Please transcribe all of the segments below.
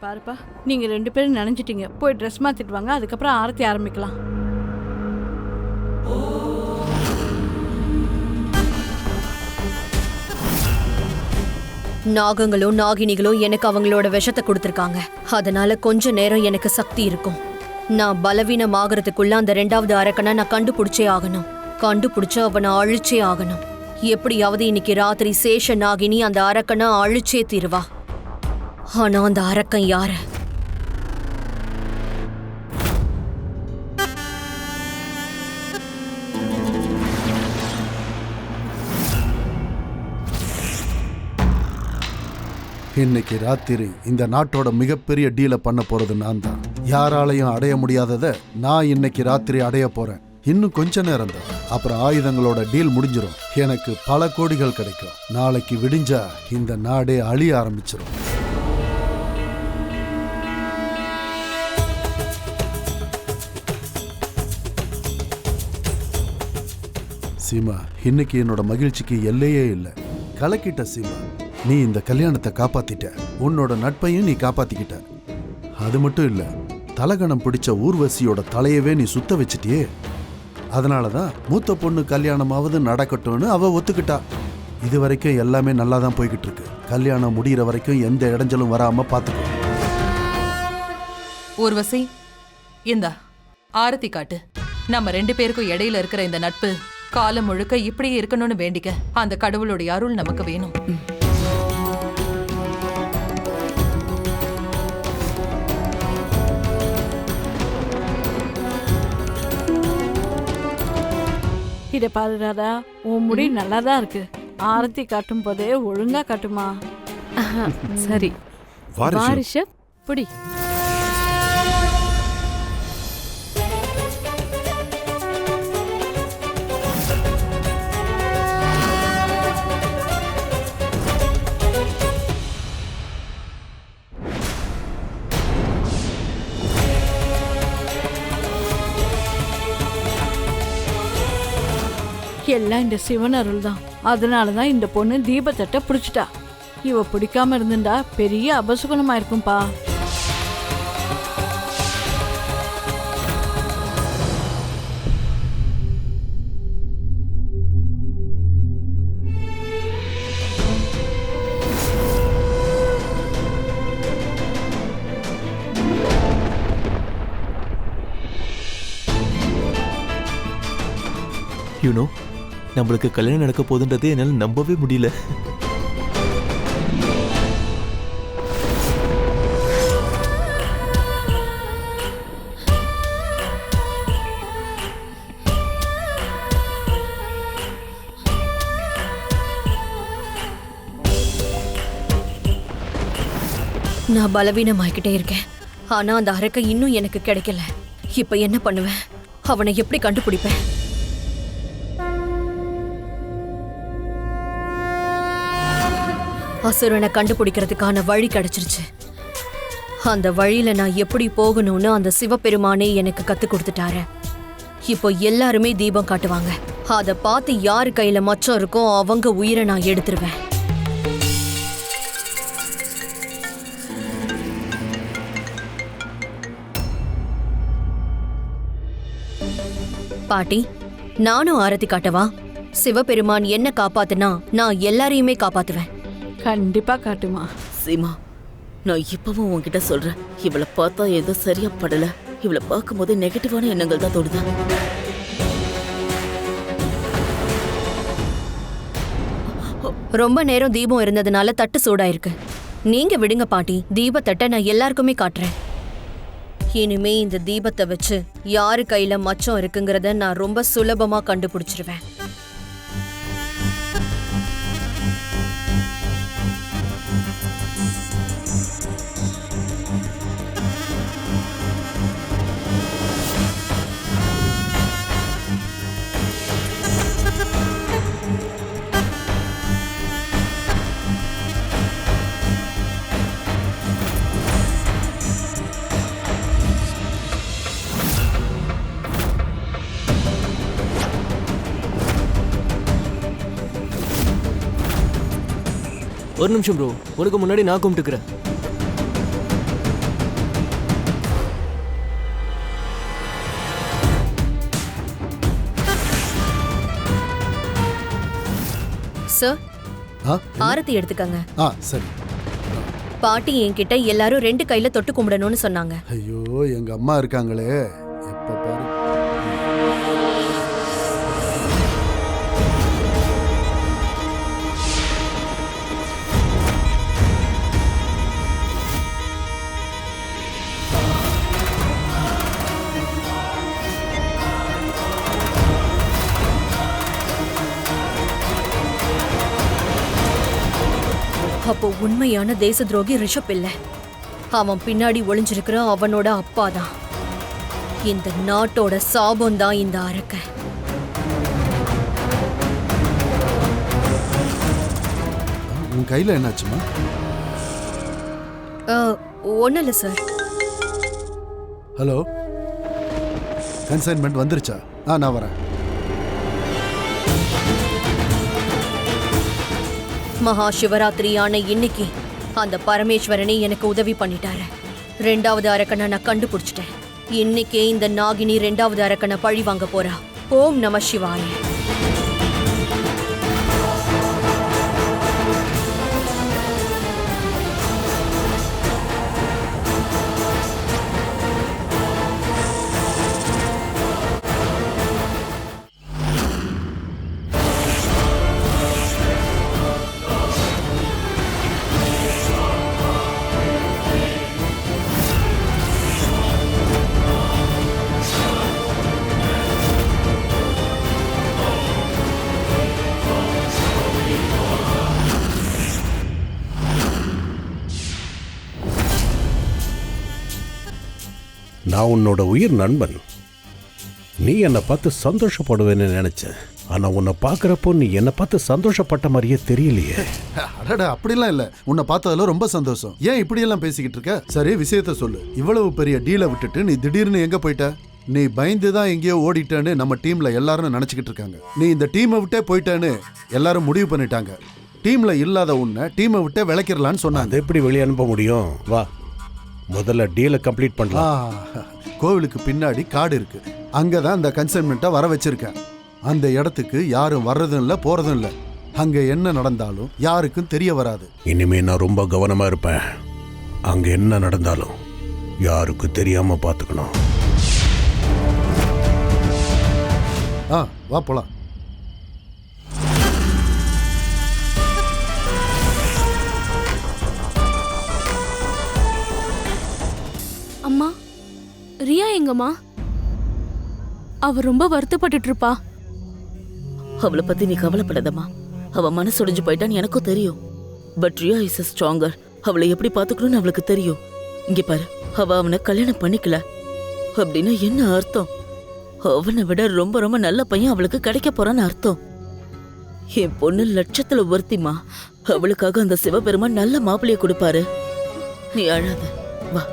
பாருப்பா, நீங்க 2 பேரும் நினைஞ்சிட்டீங்க. போய் ட்ரெஸ் மாத்திட்டு வாங்க, அதுக்கப்புறம் ஆரத்தி ஆரம்பிக்கலாம். நாகங்களும் நாகினிகளும் எனக்கு அவங்களோட விஷத்தை கொடுத்துருக்காங்க. அதனால கொஞ்ச நேரம் எனக்கு சக்தி இருக்கும். நான் பலவீனமாகறதுக்குள்ள அந்த 2வது அரக்கனை நான் கண்டுபிடிச்சே ஆகணும். கண்டுபிடிச்சு அவனை அழிச்சே ஆகணும். எப்படியாவது இன்னைக்கு ராத்திரி சேஷ நாகினி அந்த அரக்கனை அழிச்சே தீருவா. ஆனா அந்த அரக்கன் யாரு? இன்னைக்கு ராத்திரி இந்த நாட்டோட மிகப்பெரிய டீலை பண்ண போறது நான் தான். யாராலையும் அடைய முடியாததை நான் இன்னைக்கு ராத்திரி அடைய போறேன். இன்னும் கொஞ்ச நேரம் தான், அப்புறம் ஆயுதங்களோட டீல் முடிஞ்சிடும். எனக்கு பல கோடிகள் கிடைக்கும். நாளைக்கு விடிஞ்சா இந்த நாடே அழிய ஆரம்பிச்சிடும். சீமா, இன்னைக்கு என்னோட மகிழ்ச்சிக்கு எல்லையே இல்லை. கலக்கிட்ட சீமா, நீ இந்த கல்யாணத்தை காப்பாத்திட்ட. உன்னோட நட்பையும் நீ காப்பாத்திக்கிட்ட. அது மட்டும் இல்ல, தலகணம் பிடிச்ச ஊர்வசியோட தலையவே நீ சுத்த வச்சிட்டியே. அதனாலதான் மூத்த பொண்ணு கல்யாணமாவது நடக்கட்டும்னு அவ ஒத்துக்கிட்டா. இது வரைக்கும் எல்லாமே நல்லா தான் போய்கிட்டு இருக்கு. கல்யாணம் முடிகிற வரைக்கும் எந்த இடைஞ்சலும் வராம பாத்துக்கோ. ஊர்வசி, இந்தா ஆரத்தி காட்டு. நம்ம 2 பேருக்கும் இடையில இருக்கிற இந்த நட்பு காலம் முழுக்க இப்படியே இருக்கணும்னு வேண்டிக்க. அந்த கடவுளுடைய அருள் நமக்கு வேணும். இதை பாரு ராதா, உன் முடி நல்லா தான் இருக்கு. ஆரத்தி காட்டும் போதே ஒழுங்கா காட்டுமா. சரி வாரிஷ புடி. எல்லாம் இந்த சிவன் அருள் தான். அதனாலதான் இந்த பொண்ணு தீபத்தட்டை பிடிச்சிட்டா. இவ பிடிக்காம இருந்துட்டா பெரிய அபசுகுணமா இருக்கும்பா. யூனோ, நம்மளுக்கு கல்யாணம் நடக்க போதுன்றது என்னால் நம்பவே முடியல. நான் பலவீனமாகிக்கிட்டே இருக்கேன். ஆனா அந்த அரக்கன் இன்னும் எனக்கு கிடைக்கல. இப்ப என்ன பண்ணுவேன்? அவனை எப்படி கண்டுபிடிப்பேன்? அசுரனை கண்டுபிடிக்கிறதுக்கான வழி கிடைச்சிருச்சு. அந்த வழியில நான் எப்படி போகணும்னு அந்த சிவபெருமானே எனக்கு கத்து கொடுத்துட்டாரு. இப்போ எல்லாருமே தீபம் காட்டுவாங்க. அதை பார்த்து யாரு கையில மச்சம் இருக்கோ அவங்க உயிரை நான் எடுத்துருவேன். பாட்டி, நானும் ஆரத்தி காட்டவா? சிவபெருமான் என்ன காப்பாத்துனா நான் எல்லாரையுமே காப்பாத்துவேன். கண்டிப்பா காட்டுமா. சீமா, நான் இப்பவும் உன்கிட்ட சொல்றேன், இவளை பார்த்தா ஏதோ சரியா படல. இவளை பார்க்கும் போது நெகட்டிவான எண்ணங்கள் தான் தோடுது. ரொம்ப நேரம் தீபம் இருந்ததுனால தட்டு சூடாயிருக்கு. நீங்க விடுங்க பாட்டி, தீபத்தட்டை நான் எல்லாருக்குமே காட்டுறேன். இனிமே இந்த தீபத்தை வச்சு யாரு கையில மச்சம் இருக்குங்கிறத நான் ரொம்ப சுலபமா கண்டுபிடிச்சிருவேன். ஒரு நிமிஷம் ப்ரோ, உனக்கு முன்னாடி நான் கும்பிட்டுக்கிறேன். சார், ஆ ஆரத்தி எடுத்துக்கங்க. ஆ சரி. பாட்டி என்கிட்ட எல்லாரும் 2 கையில தொட்டு கும்பிடணும்னு சொன்னாங்க. ஐயோ எங்க அம்மா இருக்காங்களே, எப்ப பாரு. அப்போ உண்மையான தேச துரோகி ரிஷப் இல்ல, அவன் பின்னாடி ஒளிஞ்சிருக்கிற அவனோட அப்பா தான். இந்த நாட்டோட சாபம் தான் இந்த அரக்க. உன் கையில என்னாச்சுமா? ஒன்றும் இல்லை சார். ஹலோ, கன்சைன்மெண்ட் வந்துருச்சா? நான் வரேன். மகா சிவராத்திரியான இன்னைக்கு அந்த பரமேஸ்வரனே எனக்கு உதவி பண்ணிட்டாரு. 2வது அரக்கனை நான் கண்டுபிடிச்சிட்டேன். இன்னைக்கே இந்த நாகினி 2வது அரக்கனை பழி வாங்க போறா. ஓம் நம சிவாய. நான் உன்னோட உயிர் நண்பன். நீ என்னை பார்த்து சந்தோஷப்படுவேன்னு நினைச்சேன். ஆனா உன்னை பார்க்குறப்போ நீ என்னை பார்த்து சந்தோஷப்பட்ட மாதிரியே தெரியலையே. அடடா, அப்படிலாம் இல்ல. உன்னை பார்த்ததுல ரொம்ப சந்தோஷம். ஏன் இப்படியெல்லாம் பேசிக்கிட்டு இருக்க? சரி, விஷயத்த சொல்லு. இவ்வளவு பெரிய டீலை விட்டுட்டு நீ திடீர்னு எங்க போயிட்ட? நீ பயந்து தான் எங்கேயோ ஓடிட்டேன்னு நம்ம டீம்ல எல்லாரும் நினைச்சுக்கிட்டு இருக்காங்க. நீ இந்த டீமை விட்டே போயிட்டேன்னு எல்லாரும் முடிவு பண்ணிட்டாங்க. டீம்ல இல்லாத உன்னை டீமை விட்டே விளக்கிடலான்னு சொன்னாங்க. அதை எப்படி வெளியே அனுப்ப முடியும்? வா, முதல்ல டீலை கம்ப்ளீட் பண்ணலாம். கோவிலுக்கு பின்னாடி காடு இருக்கு. அங்கதான் அந்த கன்சைன்மெண்ட்டை வர வச்சிருக்கேன். அந்த இடத்துக்கு யாரும் வர்றதும் இல்லை, போறதும் இல்லை. அங்க என்ன நடந்தாலும் யாருக்கும் தெரிய வராது. இனிமே நான் ரொம்ப கவனமா இருப்பேன். அங்க என்ன நடந்தாலும் யாருக்கும் தெரியாம பாத்துக்கணும். வா போலாம். அம்மா, ரியா எங்கம்மா? அவ ரொம்ப வருத்தப்பட்டுட்டு இருப்பா. அவளை பத்தி நீ கவலைப்படாதம்மா. அவ மனசு உடைஞ்சு போயிட்டான்னு எனக்கும் தெரியும். But Riya is stronger. அவளை எப்படி பாத்துக்கணும்னு அவளுக்கு தெரியும். இங்க பாரு, அவ அவனை கல்யாணம் பண்ணிக்கல அப்படின்னா என்ன அர்த்தம்? அவனை விட ரொம்ப ரொம்ப நல்ல பையன் அவளுக்கு கிடைக்க போறான்னு அர்த்தம். என் பொண்ணு லட்சத்துல ஒருத்திமா. அவளுக்காக அந்த சிவபெருமான் நல்ல மாப்பிள்ளைய கொடுப்பாரு. நீ அழாத, வா.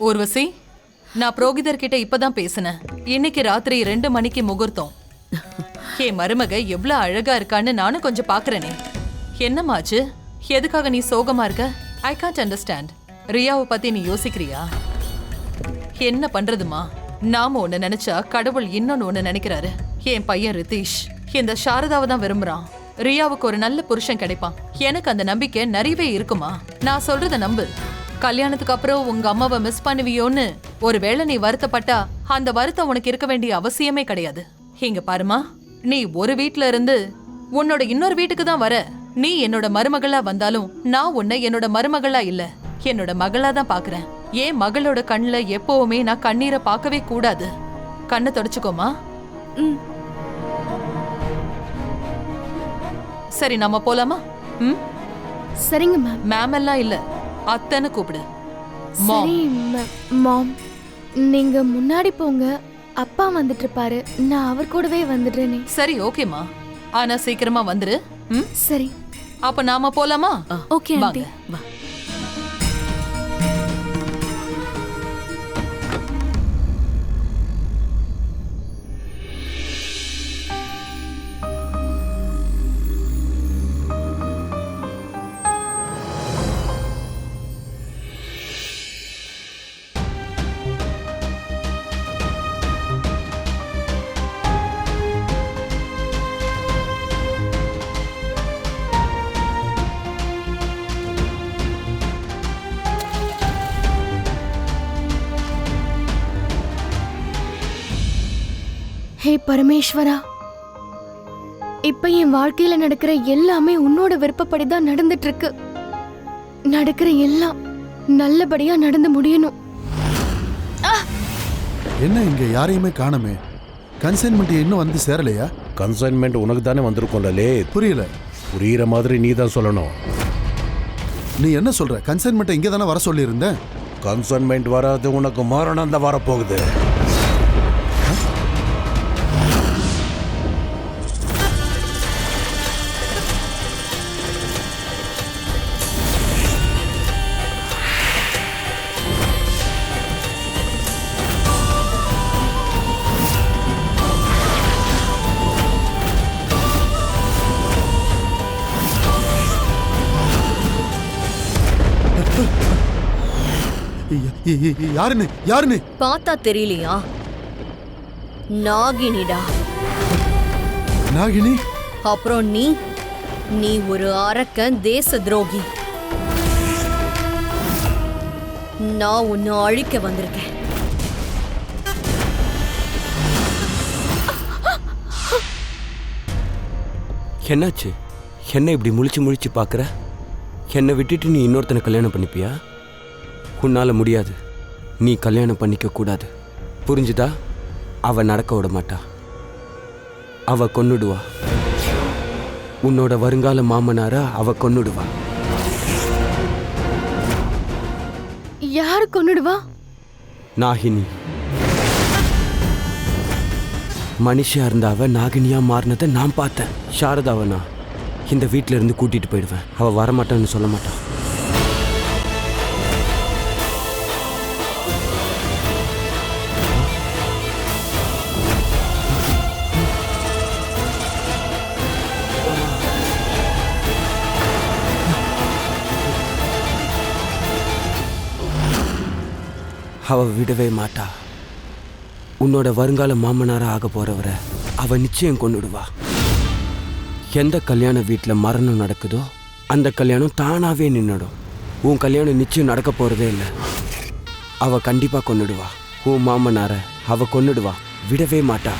ஊர்வசி, நான் புரோகிதர் கிட்ட இப்பதான் பேசினேன். இன்னைக்கு ராத்திரி 2 மணிக்கு முகூர்த்தம். என் மருமக எவ்வளவு அழகா இருக்கான்னு நானும் கொஞ்சம் பாக்குறேனே. என்னமாச்சு? எதுக்காக நீ சோகமா இருக்க? I can't understand. ரியாவை பத்தி நீ யோசிக்கிறியா? என்ன பண்றதுமா? நாம ஒண்ணு நினைச்சா கடவுள் இன்னொன்னு ஒண்ணு நினைக்கிறாரு. என் பையன் ரிதீஷ் இந்த சாரதாவை தான் விரும்புறான். ரியாவுக்கு ஒரு நல்ல புருஷன் கிடைப்பான். எனக்கு அந்த நம்பிக்கை நிறையவே இருக்குமா? நான் சொல்றத நம்பு. கல்யாணத்துக்கு அப்புறம் உங்க அம்மாவை மிஸ் பண்ணுவியோன்னு ஒருவேளை நீ வருத்தப்பட்டா அந்த வருத்தம் உனக்கு இருக்க வேண்டிய அவசியமே கிடையாது. இங்க பாருமா, நீ ஒரு வீட்ல இருந்து உன்னோட இன்னொரு வீட்டுக்கு தான் வர. நீ என்னோட மருமகளா வந்தாலும் நான் உன்னை என்னோட மருமகளா இல்ல, என்னோட மகளா தான் பாக்குறேன். ஏன் மகளோட கண்ணுல எப்பவுமே நான் கண்ணீரை பார்க்கவே கூடாது. கண்ணை தொடச்சுக்கோமா. சரி, நம்ம போலாமா? சரிங்க மேம். மேம் எல்லாம் இல்ல, அத்தனை கூப்பிடு. சரி மாம், நீங்க முன்னாடி போங்க. அப்பா வந்துட்டு இருப்பாரு, நான் அவர் கூடவே வந்துடுறேனே. சரி, ஓகேமா. ஆனா சீக்கிரமா வந்துரு. சரி, அப்ப நாம போலாமா? Okay aunty. வா. ஹே பரமேஸ்வரா, இப்ப என் வாழ்க்கையில நடக்கிற எல்லாமே உன்னோட விருப்பப்படி தான் நடந்துட்டு இருக்கு. நடக்கிற எல்லாம் நல்லபடியா நடந்து முடியணும். என்ன இங்க யாரையுமே காணமே? கன்சைன்மெண்ட் இன்னும் வந்து சேரலையா? கன்சைன்மெண்ட் உனக்கு தானே வந்திருக்கும்ல லே. புரியல. புரியுற மாதிரி நீ தான் சொல்லணும். நீ என்ன சொல்ற? கன்சைன்மெண்ட் இங்க தானே வர சொல்லியிருந்த. கன்சைன்மெண்ட் வராது, உனக்கு மரணம் தான் வரப்போகுது. யாருன்னு யாருன்னு பார்த்தா தெரியலையா? நாகினிடா. நாகினி? அப்புறம் நீ ஒரு அரக்கன், தேச துரோகி. நான் உன்னை அழிக்க வந்திருக்கேன். என்னாச்சு? என்ன இப்படி முழிச்சு பார்க்குற? என்னை விட்டுட்டு நீ இன்னொருத்தனை கல்யாணம் பண்ணிப்பியா? உன்னால முடியாது. நீ கல்யாணம் பண்ணிக்க கூடாது, புரிஞ்சுதா? அவ நடக்க விட மாட்டா. அவ கொன்னுடுவா. உன்னோட வருங்கால மாமனார அவ கொன்னுடுவா. யாரு கொன்னுடுவா? நாகினி. மனுஷியா இருந்த அவ நாகினியா மாறினதை நான் பார்த்தேன். சாரதாவை நான் இந்த வீட்டில இருந்து கூட்டிட்டு போயிடுவேன். அவ வரமாட்டான்னு சொல்ல மாட்டான். அவ விடவே மாட்டா. உன்னோட வருங்கால மாமனாரா ஆக போறவரை அவ நிச்சயம் கொன்னுடுவா. எந்த கல்யாண வீட்டில் மரணம் நடக்குதோ அந்த கல்யாணம் தானாவே நின்னுடும். உன் கல்யாணம் நிச்சயம் நடக்க போறதே இல்லை. அவ கண்டிப்பா கொன்னுடுவா. உன் மாமனார அவ கொன்னுடுவா, விடவே மாட்டா.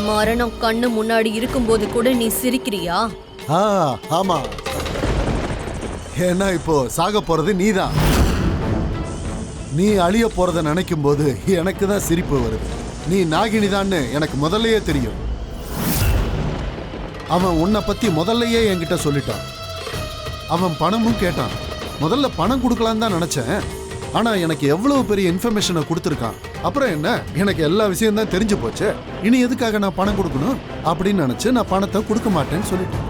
மரணம் கண்ணு முன்னாடி இருக்கும்போது கூட நீ சிரிக்கிறியா? ஆமா. ஏன்னா இப்போ சாக போறது நீதான். நீ அழிய போறத நினைக்கும் போது எனக்கு தான் சிரிப்பு வருது. நீ நாகினிதான்னு எனக்கு முதல்லயே தெரியும். அவன் உன்னை பத்தி முதல்லயே என்கிட்ட சொல்லிட்டான். அவன் பணமும் கேட்டான். முதல்ல பணம் கொடுக்கலான்னு தான் நினைச்சேன். ஆனா எனக்கு எவ்வளவு பெரிய இன்ஃபர்மேஷனை கொடுத்துருக்கான். அப்புறம் என்ன, எனக்கு எல்லா விஷயம் தான் தெரிஞ்சு போச்சு. இனி எதுக்காக நான் பணம் கொடுக்கணும் அப்படின்னு நினைச்சு நான் பணத்தை கொடுக்க மாட்டேன்னு சொல்லிட்டேன்.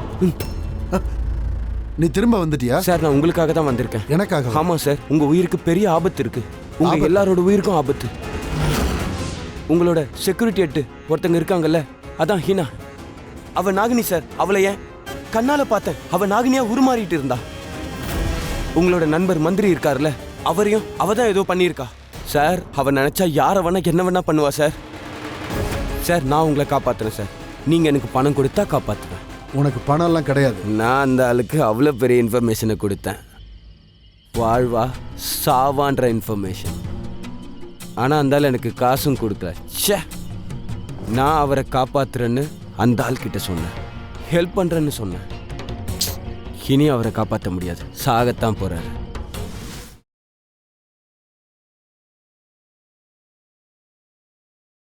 நீ திரும்ப வந்துட்டியா? சார், நான் உங்களுக்காக தான் வந்திருக்கேன். எனக்காக? ஆமா சார், உங்க உயிருக்கு பெரிய ஆபத்து இருக்கு. உங்க எல்லாரோட உயிருக்கும் ஆபத்து. உங்களோட செக்யூரிட்டி எட்டு ஒருத்தங்க இருக்காங்கல்ல, அதான் ஹீனா. அவ நாகினி சார். அவளை ஏன் கண்ணால பார்த்தேன். அவ நாகினியா உருமாறிட்டு இருந்தா. உங்களோட நண்பர் மந்திரி இருக்காருல்ல, அவரையும் அவதான் ஏதோ பண்ணியிருக்கா சார். அவ நினைச்சா யாரை வேணா என்ன வேணா பண்ணுவா சார். சார், நான் உங்களை காப்பாத்துறேன் சார். நீங்க எனக்கு பணம் கொடுத்தா காப்பாத்துவேன். உனக்கு பணம் எல்லாம் கிடையாது. நான் அந்த ஆளுக்கு அவ்வளோ பெரிய இன்ஃபர்மேஷனை கொடுத்தேன். வாழ்வா சாவான்ற இன்ஃபர்மேஷன். ஆனால் அந்த ஆள் எனக்கு காசும் கொடுக்கல. ச்சே, நான் அவரை காப்பாத்துறேன்னு அந்த ஆள் கிட்ட சொன்னேன். ஹெல்ப் பண்ணுறேன்னு சொன்னேன். இனி அவரை காப்பாற்ற முடியாது. சாகத்தான் போறாரு.